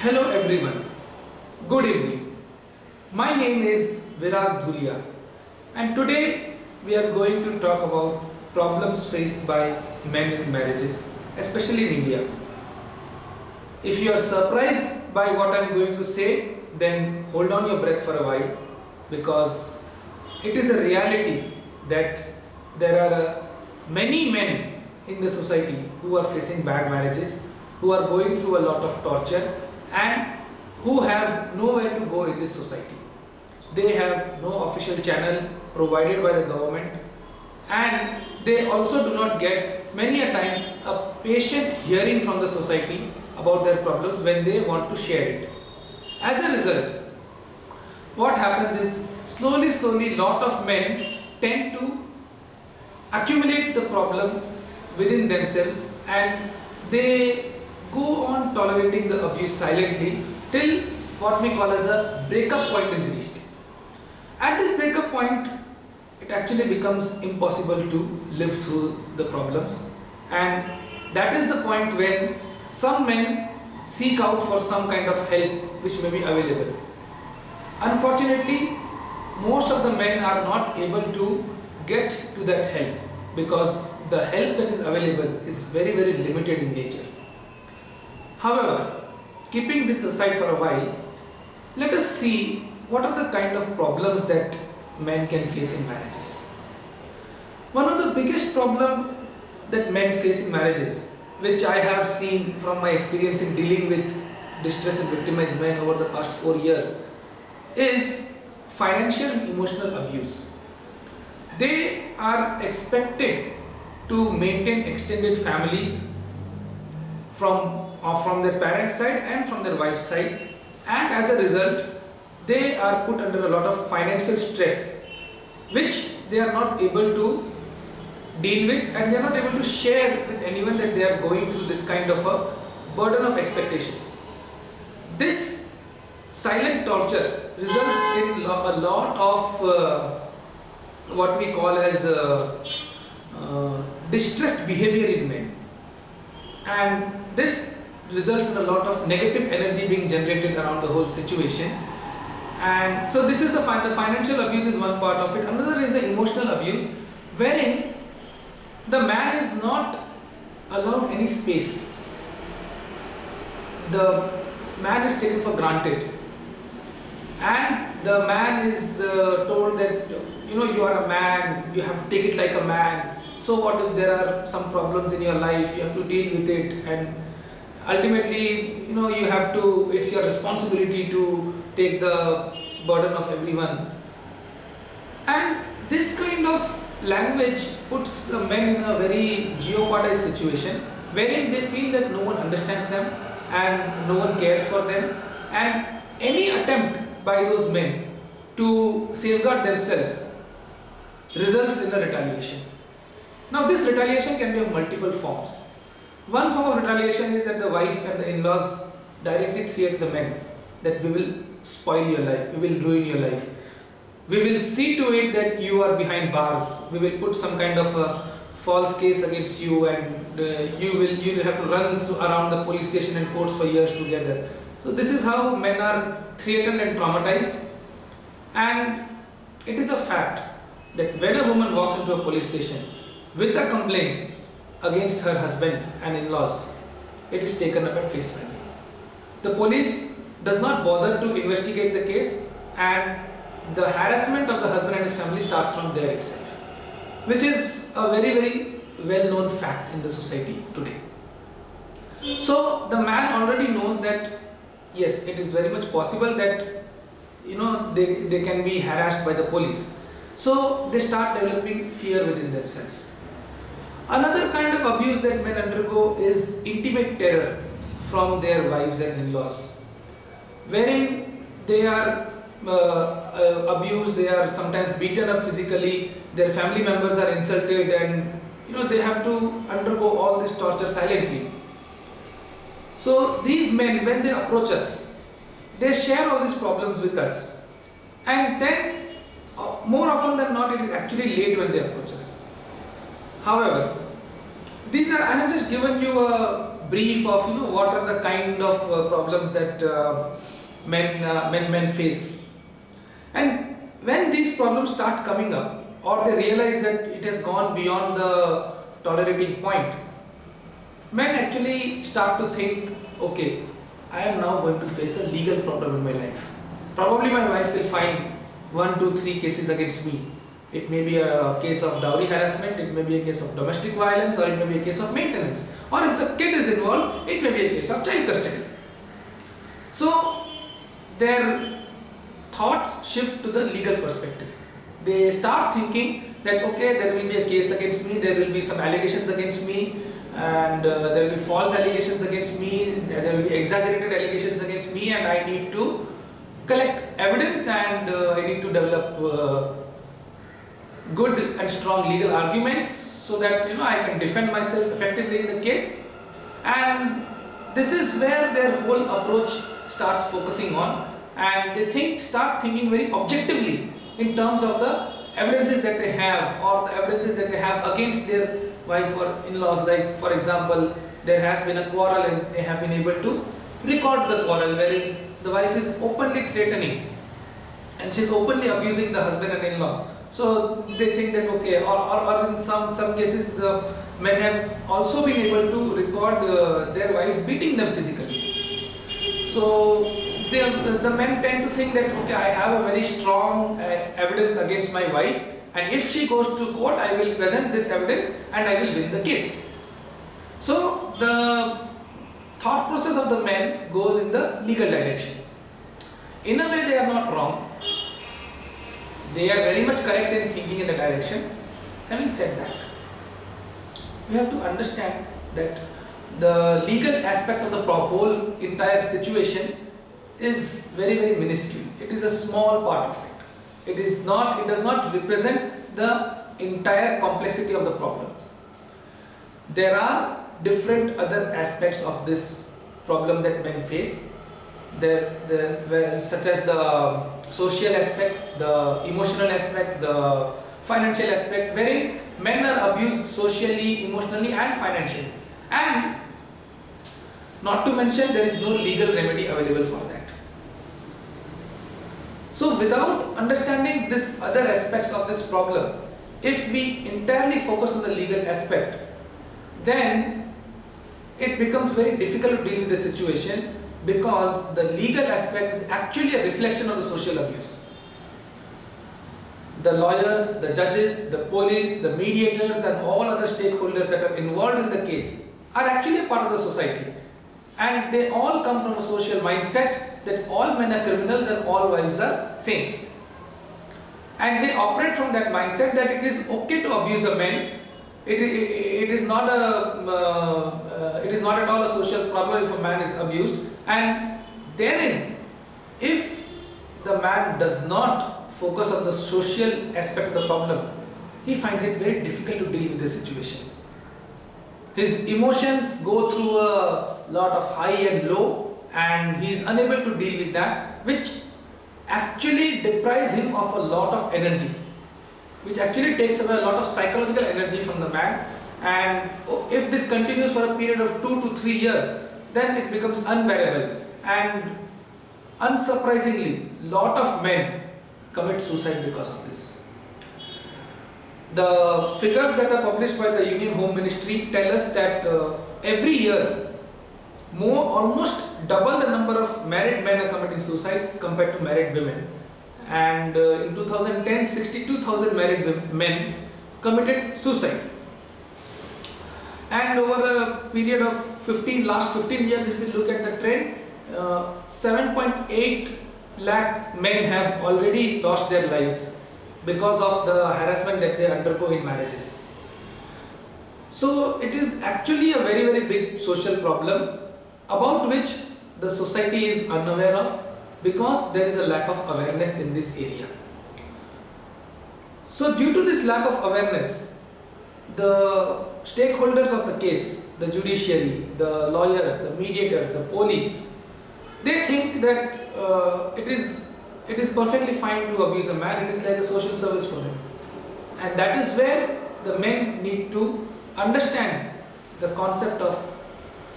Hello everyone, good evening. My name is Virag and today we are going to talk about problems faced by men in marriages, especially in India. If you are surprised by what I am going to say, then hold on your breath for a while because it is a reality that there are many men in the society who are facing bad marriages, who are going through a lot of torture and who have nowhere to go in this society. They have no official channel provided by the government and they also do not get many a times a patient hearing from the society about their problems when they want to share it. As a result, what happens is slowly lot of men tend to accumulate the problem within themselves and they go on tolerating the abuse silently till what we call as a breakup point is reached. At this breakup point, it actually becomes impossible to live through the problems, and that is the point when some men seek out for some kind of help which may be available. Unfortunately, most of the men are not able to get to that help because the help that is available is very limited in nature. However, keeping this aside for a while, let us see what are the kind of problems that men can face in marriages. One of the biggest problems that men face in marriages, which I have seen from my experience in dealing with distressed and victimized men over the past 4 years, is financial and emotional abuse. They are expected to maintain extended families from their parents' side and from their wife's side, and as a result they are put under a lot of financial stress which they are not able to deal with, and they are not able to share with anyone that they are going through this kind of a burden of expectations. This silent torture results in a lot of what we call as distressed behavior in men, and this results in a lot of negative energy being generated around the whole situation. And so this is the financial abuse is one part of it. Another is the emotional abuse, wherein the man is not allowed any space. The man is taken for granted and the man is told that you are a man, you have to take it like a man. So what if there are some problems in your life, you have to deal with it, and ultimately you have to, it's your responsibility to take the burden of everyone. And this kind of language puts the men in a very jeopardized situation wherein they feel that no one understands them and no one cares for them, and any attempt by those men to safeguard themselves results in a retaliation. Now this retaliation can be of multiple forms. One form of retaliation is that the wife and the in-laws directly threat the men that we will spoil your life, we will ruin your life, we will see to it that you are behind bars, we will put some kind of a false case against you, and you will have to run around the police station and courts for years together. So this is how men are threatened and traumatized. And it is a fact that when a woman walks into a police station with a complaint against her husband and in-laws, it is taken up at face value. The police does not bother to investigate the case, and the harassment of the husband and his family starts from there itself, which is a very well-known fact in the society today. So the man already knows that yes, it is very much possible that they can be harassed by the police. So they start developing fear within themselves. Another kind of abuse that men undergo is intimate terror from their wives and in-laws, wherein they are abused, they are sometimes beaten up physically, their family members are insulted, and they have to undergo all this torture silently. So these men, when they approach us, they share all these problems with us, and then more often than not it is actually late when they approach us. However, These are, I have just given you a brief of what are the kind of problems that men face. And when these problems start coming up, or they realize that it has gone beyond the tolerating point, men actually start to think, okay, I am now going to face a legal problem in my life. Probably my wife will find 1, 2, 3 cases against me. It may be a case of dowry harassment, it may be a case of domestic violence, or it may be a case of maintenance. Or if the kid is involved, it may be a case of child custody. So their thoughts shift to the legal perspective. They start thinking that okay, there will be a case against me, there will be some allegations against me, and there will be false allegations against me, there will be exaggerated allegations against me, and I need to collect evidence, and I need to develop good and strong legal arguments so that I can defend myself effectively in the case. And this is where their whole approach starts focusing on, and they start thinking very objectively in terms of the evidences that they have, or the evidences that they have against their wife or in-laws. Like for example, there has been a quarrel and they have been able to record the quarrel wherein the wife is openly threatening and she is openly abusing the husband and in-laws. So they think that okay, or in some cases the men have also been able to record their wives beating them physically. So the men tend to think that okay, I have a very strong evidence against my wife, and if she goes to court, I will present this evidence and I will win the case. So the thought process of the men goes in the legal direction. In a way, they are not wrong. They are very much correct in thinking in the direction. Having said that, we have to understand that the legal aspect of the whole entire situation is very, very minuscule. It is a small part of it. It does not represent the entire complexity of the problem. There are different other aspects of this problem that men face, such as the social aspect, the emotional aspect, the financial aspect, wherein men are abused socially, emotionally and financially. And not to mention, there is no legal remedy available for that. So without understanding this other aspects of this problem, if we entirely focus on the legal aspect, then it becomes very difficult to deal with the situation, because the legal aspect is actually a reflection of the social abuse. The lawyers, the judges, the police, the mediators and all other stakeholders that are involved in the case are actually a part of the society, and they all come from a social mindset that all men are criminals and all wives are saints, and they operate from that mindset that it is okay to abuse a man. It is not at all a social problem if a man is abused, and therein, if the man does not focus on the social aspect of the problem, he finds it very difficult to deal with the situation. His emotions go through a lot of high and low, and he is unable to deal with that, which actually deprives him of a lot of energy, which actually takes away a lot of psychological energy from the man. And if this continues for a period of 2 to 3 years, then it becomes unbearable, and unsurprisingly, lot of men commit suicide because of this. The figures that are published by the Union Home Ministry tell us that every year, almost double the number of married men are committing suicide compared to married women. And in 2010, 62,000 married men committed suicide. And over a period of last 15 years, if you look at the trend, 7.8 lakh men have already lost their lives because of the harassment that they undergo in marriages. So it is actually a very, very big social problem about which the society is unaware of, because there is a lack of awareness in this area. So due to this lack of awareness, the stakeholders of the case, the judiciary, the lawyers, the mediators, the police, they think that it is perfectly fine to abuse a man. It is like a social service for them. And that is where the men need to understand the concept of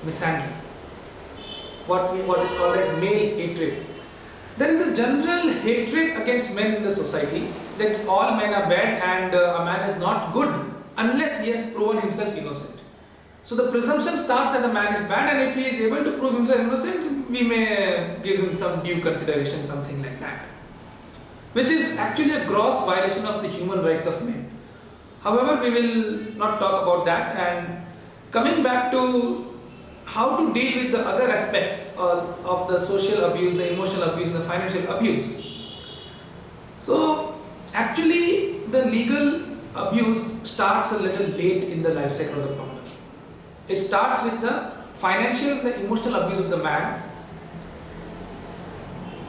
misandry, what is called as male hatred. There is a general hatred against men in the society, that all men are bad and a man is not good unless he has proven himself innocent. So the presumption starts that the man is bad, and if he is able to prove himself innocent, we may give him some due consideration, something like that, which is actually a gross violation of the human rights of men. However, we will not talk about that. And coming back to how to deal with the other aspects of the social abuse, the emotional abuse, and the financial abuse. So actually the legal abuse starts a little late in the life cycle of the problem. It starts with the financial and the emotional abuse of the man,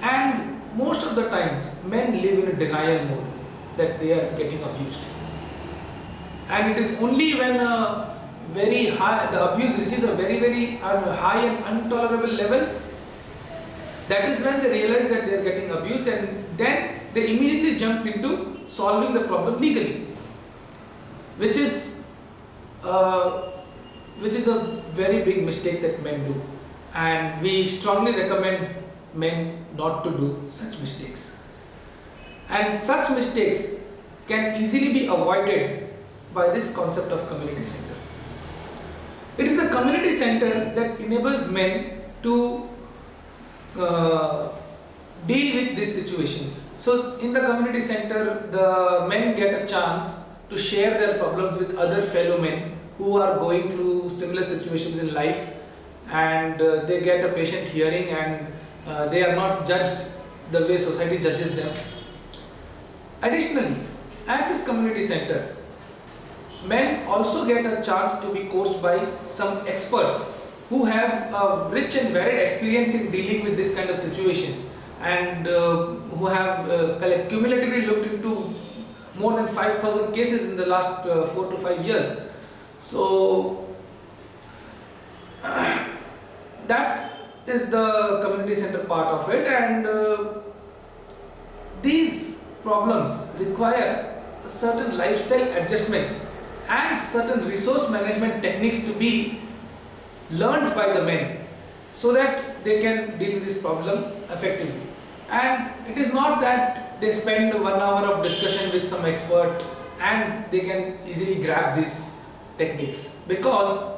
and most of the times men live in a denial mode that they are getting abused, and it is only when the abuse reaches a very high and intolerable level, that is when they realize that they are getting abused, and then they immediately jump into solving the problem legally, which is a very big mistake that men do, and we strongly recommend men not to do such mistakes. And such mistakes can easily be avoided by this concept of community center. It is the community center that enables men to deal with these situations. So in the community center, the men get a chance to share their problems with other fellow men who are going through similar situations in life, and they get a patient hearing, and they are not judged the way society judges them. Additionally, at this community center, men also get a chance to be coached by some experts who have a rich and varied experience in dealing with this kind of situations, and who have cumulatively looked into more than 5,000 cases in the last 4 to 5 years. So that is the community center part of it, and these problems require certain lifestyle adjustments and certain resource management techniques to be learned by the men, so that they can deal with this problem effectively. And it is not that they spend 1 hour of discussion with some expert and they can easily grab these techniques, because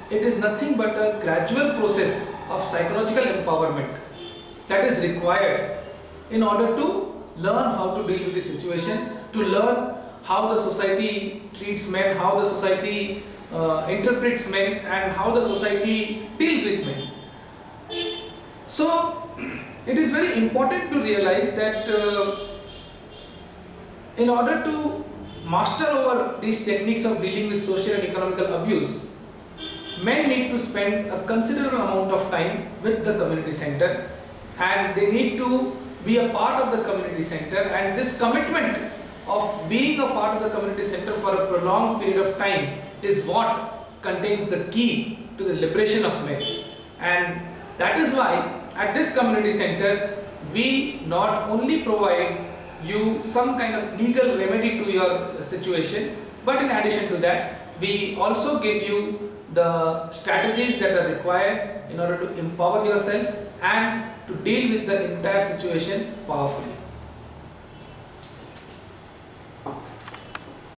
it is nothing but a gradual process of psychological empowerment that is required in order to learn how to deal with the situation, to learn how the society treats men, how the society interprets men, and how the society deals with men. So it is very important to realize that in order to master over these techniques of dealing with social and economical abuse, men need to spend a considerable amount of time with the community center, and they need to be a part of the community center, and this commitment of being a part of the community center for a prolonged period of time is what contains the key to the liberation of men. And that is why at this community center we not only provide you some kind of legal remedy to your situation, but in addition to that we also give you the strategies that are required in order to empower yourself and to deal with the entire situation powerfully.